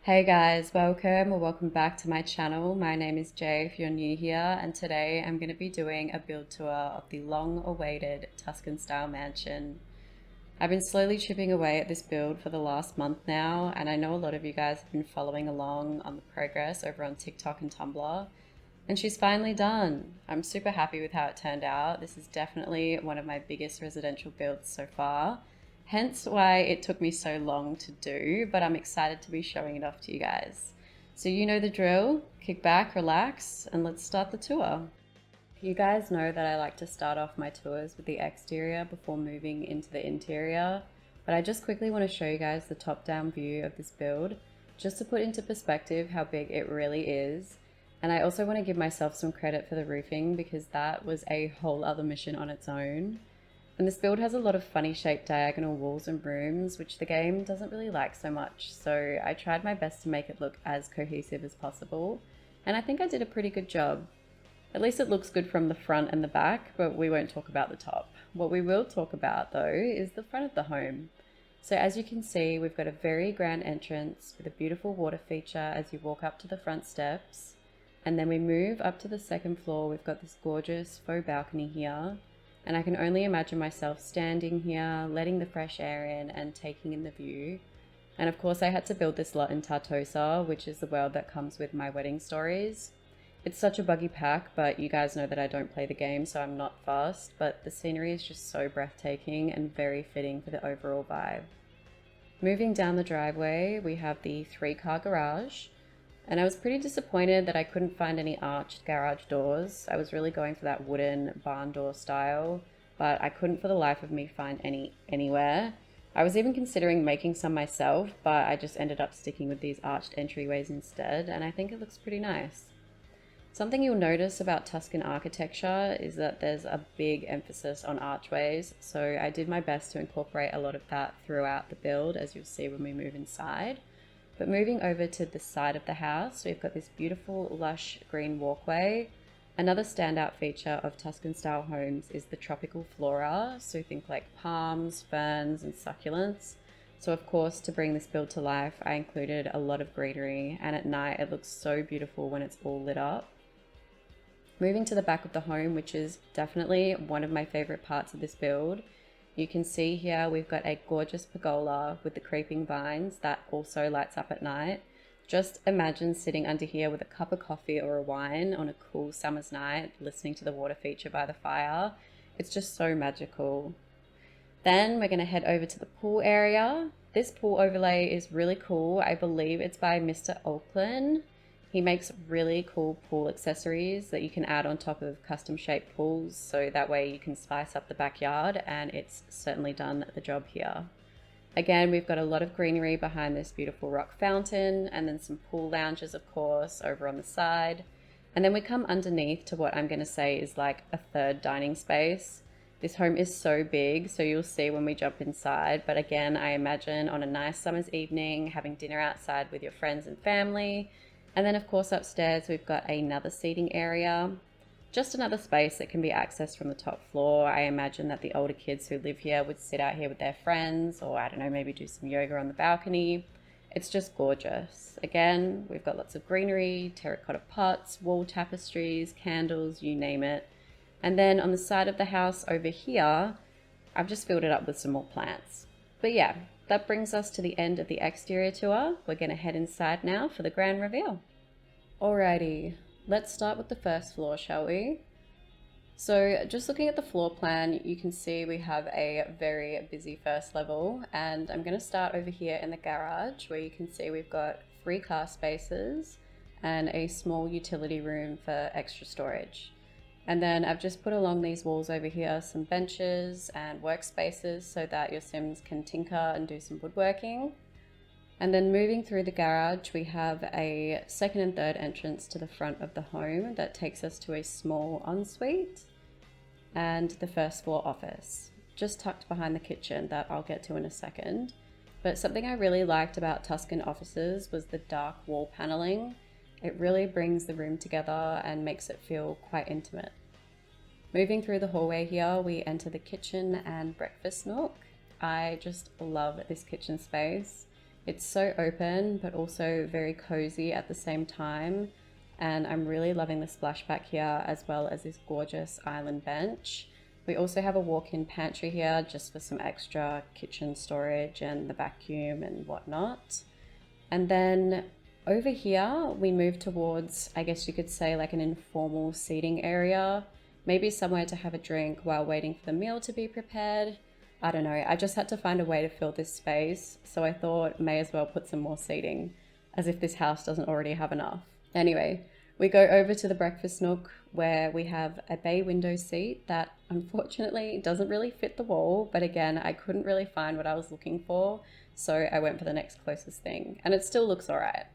Hey guys, welcome or welcome back to my channel. My name is Jay if you're new here, and today I'm going to be doing a build tour of the long-awaited Tuscan style mansion. I've been slowly chipping away at this build for the last month now, and I know a lot of you guys have been following along on the progress over on TikTok and Tumblr, and she's finally done. I'm super happy with how it turned out. This is definitely one of my biggest residential builds so far. Hence why it took me so long to do, but I'm excited to be showing it off to you guys. So you know the drill, kick back, relax, and let's start the tour. You guys know that I like to start off my tours with the exterior before moving into the interior, but I just quickly want to show you guys the top-down view of this build, just to put into perspective how big it really is. And I also want to give myself some credit for the roofing because that was a whole other mission on its own. And this build has a lot of funny shaped diagonal walls and rooms, which the game doesn't really like so much, so I tried my best to make it look as cohesive as possible, and I think I did a pretty good job. At least it looks good from the front and the back, but we won't talk about the top. What we will talk about though is the front of the home. So as you can see, we've got a very grand entrance with a beautiful water feature as you walk up to the front steps, and then we move up to the second floor. We've got this gorgeous faux balcony here. And I can only imagine myself standing here, letting the fresh air in and taking in the view. And of course I had to build this lot in Tartosa, which is the world that comes with my wedding stories. It's such a buggy pack, but you guys know that I don't play the game, so I'm not fast, but the scenery is just so breathtaking and very fitting for the overall vibe. Moving down the driveway, we have the 3-car garage. And I was pretty disappointed that I couldn't find any arched garage doors. I was really going for that wooden barn door style, but I couldn't for the life of me find any anywhere. I was even considering making some myself, but I just ended up sticking with these arched entryways instead, and I think it looks pretty nice. Something you'll notice about Tuscan architecture is that there's a big emphasis on archways, so I did my best to incorporate a lot of that throughout the build, as you'll see when we move inside. But moving over to the side of the house, we've got this beautiful lush green walkway. Another standout feature of Tuscan style homes is the tropical flora, so think like palms, ferns and succulents. So of course, to bring this build to life, I included a lot of greenery, and at night it looks so beautiful when it's all lit up. Moving to the back of the home, which is definitely one of my favorite parts of this build, you can see here we've got a gorgeous pergola with the creeping vines that also lights up at night. Just imagine sitting under here with a cup of coffee or a wine on a cool summer's night, listening to the water feature by the fire. It's just so magical. Then we're going to head over to the pool area. This pool overlay is really cool. I believe it's by Mr. Oakland. He makes really cool pool accessories that you can add on top of custom shaped pools, so that way you can spice up the backyard, and it's certainly done the job here. Again, we've got a lot of greenery behind this beautiful rock fountain, and then some pool lounges of course over on the side. And then we come underneath to what I'm going to say is like a third dining space. This home is so big, so you'll see when we jump inside, but again, I imagine on a nice summer's evening having dinner outside with your friends and family. And then of course upstairs we've got another seating area, just another space that can be accessed from the top floor. I imagine that the older kids who live here would sit out here with their friends, or I don't know, maybe do some yoga on the balcony. It's just gorgeous. Again, we've got lots of greenery, terracotta pots, wall tapestries, candles, you name it. And then on the side of the house over here, I've just filled it up with some more plants. But yeah, that brings us to the end of the exterior tour. We're going to head inside now for the grand reveal. Alrighty, let's start with the first floor, shall we? So just looking at the floor plan, you can see we have a very busy first level, and I'm going to start over here in the garage where you can see we've got 3 car spaces and a small utility room for extra storage. And then I've just put along these walls over here some benches and workspaces so that your Sims can tinker and do some woodworking. And then moving through the garage, we have a second and third entrance to the front of the home that takes us to a small ensuite and the first floor office, just tucked behind the kitchen that I'll get to in a second. But something I really liked about Tuscan offices was the dark wall paneling. It really brings the room together and makes it feel quite intimate. Moving through the hallway here, we enter the kitchen and breakfast nook. I just love this kitchen space. It's so open, but also very cozy at the same time. And I'm really loving the splashback here, as well as this gorgeous island bench. We also have a walk-in pantry here just for some extra kitchen storage and the vacuum and whatnot. And then over here, we move towards, I guess you could say, like an informal seating area, maybe somewhere to have a drink while waiting for the meal to be prepared. I don't know, I just had to find a way to fill this space, so I thought may as well put some more seating, as if this house doesn't already have enough. Anyway, we go over to the breakfast nook where we have a bay window seat that unfortunately doesn't really fit the wall, but again, I couldn't really find what I was looking for, so I went for the next closest thing, and it still looks alright.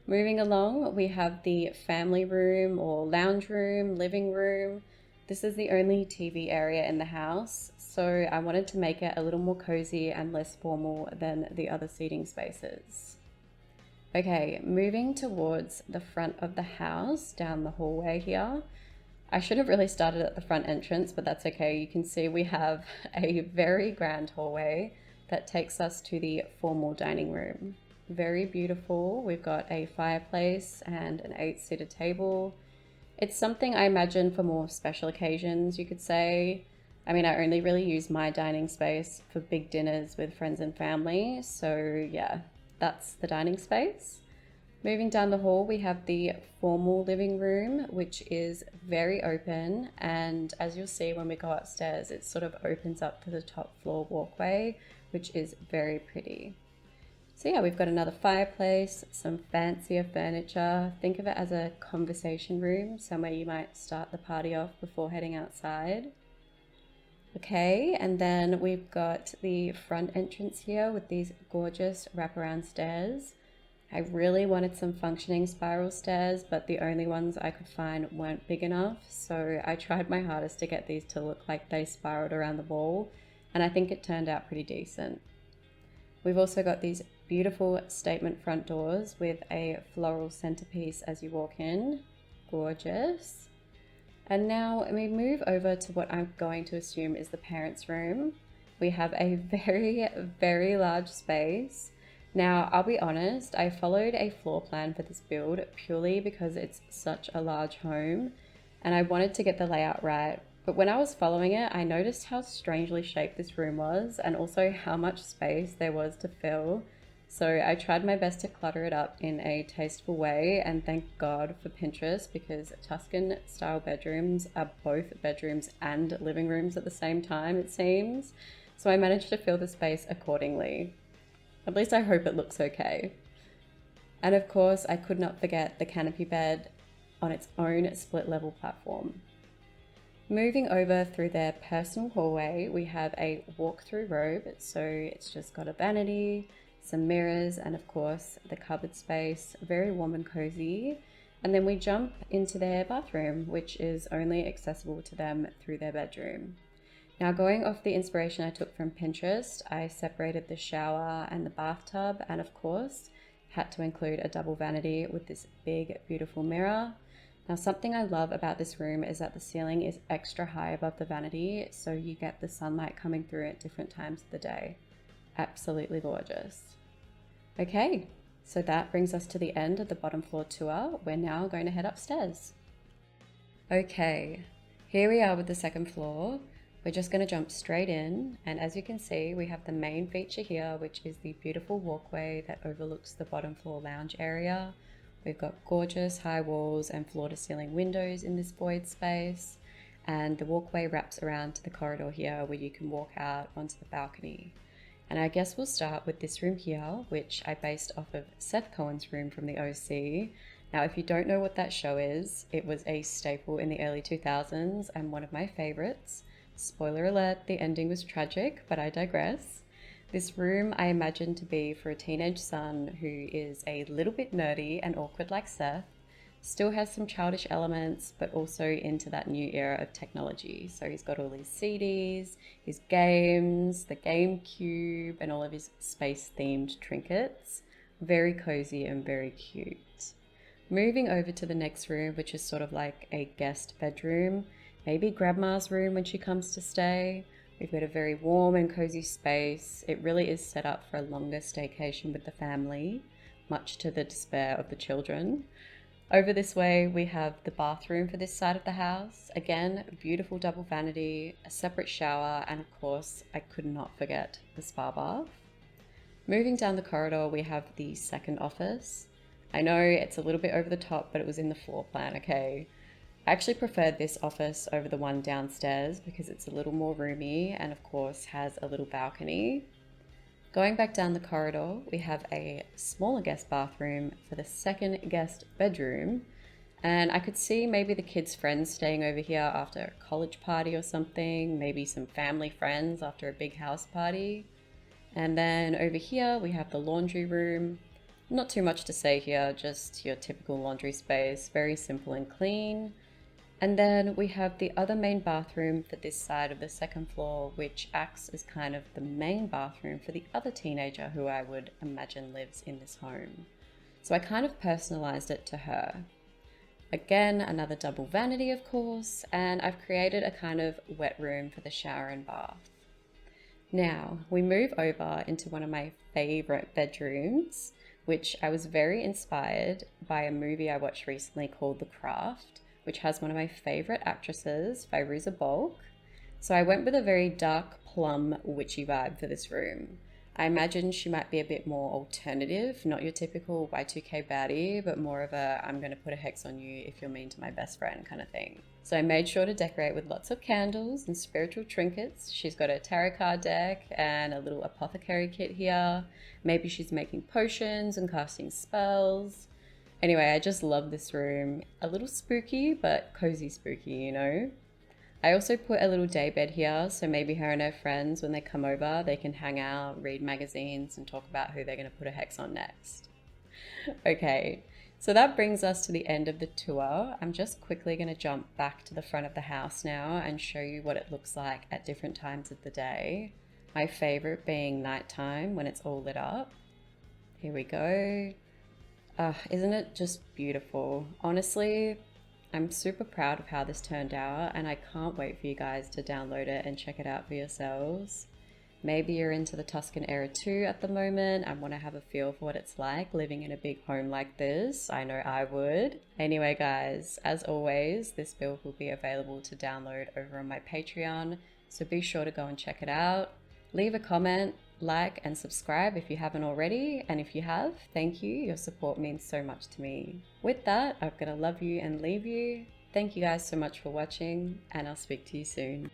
Moving along, we have the family room or lounge room, living room. This is the only TV area in the house, so I wanted to make it a little more cozy and less formal than the other seating spaces. Okay, moving towards the front of the house, down the hallway here. I should have really started at the front entrance, but that's okay. You can see we have a very grand hallway that takes us to the formal dining room. Very beautiful. We've got a fireplace and an 8-seater table. It's something I imagine for more special occasions, you could say. I mean, I only really use my dining space for big dinners with friends and family, so yeah, that's the dining space. Moving down the hall, we have the formal living room, which is very open, and as you'll see when we go upstairs, it sort of opens up to the top floor walkway, which is very pretty. So yeah, we've got another fireplace, some fancier furniture. Think of it as a conversation room, somewhere you might start the party off before heading outside. Okay, and then we've got the front entrance here with these gorgeous wraparound stairs. I really wanted some functioning spiral stairs, but the only ones I could find weren't big enough, so I tried my hardest to get these to look like they spiraled around the wall, and I think it turned out pretty decent. We've also got these beautiful statement front doors with a floral centerpiece as you walk in. Gorgeous. And now we move over to what I'm going to assume is the parents' room. We have a very, very large space. Now, I'll be honest, I followed a floor plan for this build purely because it's such a large home and I wanted to get the layout right. But when I was following it, I noticed how strangely shaped this room was and also how much space there was to fill. So I tried my best to clutter it up in a tasteful way, and thank God for Pinterest, because Tuscan style bedrooms are both bedrooms and living rooms at the same time, it seems. So I managed to fill the space accordingly. At least I hope it looks okay. And of course, I could not forget the canopy bed on its own split level platform. Moving over through their personal hallway, we have a walk-through robe. So it's just got a vanity, some mirrors, and of course the cupboard space, very warm and cozy. And then we jump into their bathroom, which is only accessible to them through their bedroom. Now, going off the inspiration I took from Pinterest, I separated the shower and the bathtub, and of course had to include a double vanity with this big, beautiful mirror. Now, something I love about this room is that the ceiling is extra high above the vanity, so you get the sunlight coming through at different times of the day. Absolutely gorgeous. Okay, so that brings us to the end of the bottom floor tour. We're now going to head upstairs. Okay, here we are with the second floor. We're just going to jump straight in, and as you can see, we have the main feature here, which is the beautiful walkway that overlooks the bottom floor lounge area. We've got gorgeous high walls and floor-to-ceiling windows in this void space, and the walkway wraps around to the corridor here where you can walk out onto the balcony. And I guess we'll start with this room here, which I based off of Seth Cohen's room from the OC. Now, if you don't know what that show is, it was a staple in the early 2000s and one of my favorites. Spoiler alert, the ending was tragic, but I digress. This room I imagine to be for a teenage son who is a little bit nerdy and awkward like Seth, still has some childish elements, but also into that new era of technology. So he's got all his CDs, his games, the GameCube, and all of his space-themed trinkets. Very cozy and very cute. Moving over to the next room, which is sort of like a guest bedroom, maybe grandma's room when she comes to stay. We've got a very warm and cozy space. It really is set up for a longer staycation with the family, much to the despair of the children. Over this way, we have the bathroom for this side of the house. Again, a beautiful double vanity, a separate shower, and of course, I could not forget the spa bath. Moving down the corridor, we have the second office. I know it's a little bit over the top, but it was in the floor plan, okay? I actually preferred this office over the one downstairs because it's a little more roomy and of course has a little balcony. Going back down the corridor, we have a smaller guest bathroom for the second guest bedroom. And I could see maybe the kids' friends staying over here after a college party or something, maybe some family friends after a big house party. And then over here we have the laundry room. Not too much to say here, just your typical laundry space, very simple and clean. And then we have the other main bathroom for this side of the second floor, which acts as kind of the main bathroom for the other teenager who I would imagine lives in this home. So I kind of personalized it to her. Again, another double vanity, of course, and I've created a kind of wet room for the shower and bath. Now, we move over into one of my favorite bedrooms, which I was very inspired by a movie I watched recently called The Craft, which has one of my favorite actresses, Fairuza Balk. So I went with a very dark plum witchy vibe for this room. I imagine she might be a bit more alternative, not your typical Y2K baddie, but more of a I'm gonna put a hex on you if you're mean to my best friend kind of thing. So I made sure to decorate with lots of candles and spiritual trinkets. She's got a tarot card deck and a little apothecary kit here. Maybe she's making potions and casting spells. Anyway, I just love this room. A little spooky, but cozy spooky, you know? I also put a little daybed here, so maybe her and her friends, when they come over, they can hang out, read magazines, and talk about who they're going to put a hex on next. Okay, so that brings us to the end of the tour. I'm just quickly going to jump back to the front of the house now and show you what it looks like at different times of the day. My favorite being nighttime when it's all lit up. Here we go. Isn't it just beautiful? Honestly, I'm super proud of how this turned out and I can't wait for you guys to download it and check it out for yourselves. Maybe you're into the Tuscan era too at the moment and want to have a feel for what it's like living in a big home like this. I know I would. Anyway guys, as always, this build will be available to download over on my Patreon, so be sure to go and check it out. Leave a comment, like and subscribe if you haven't already, and if you have, thank you. Your support means so much to me. With that, I'm gonna love you and leave you. Thank you guys so much for watching, and I'll speak to you soon.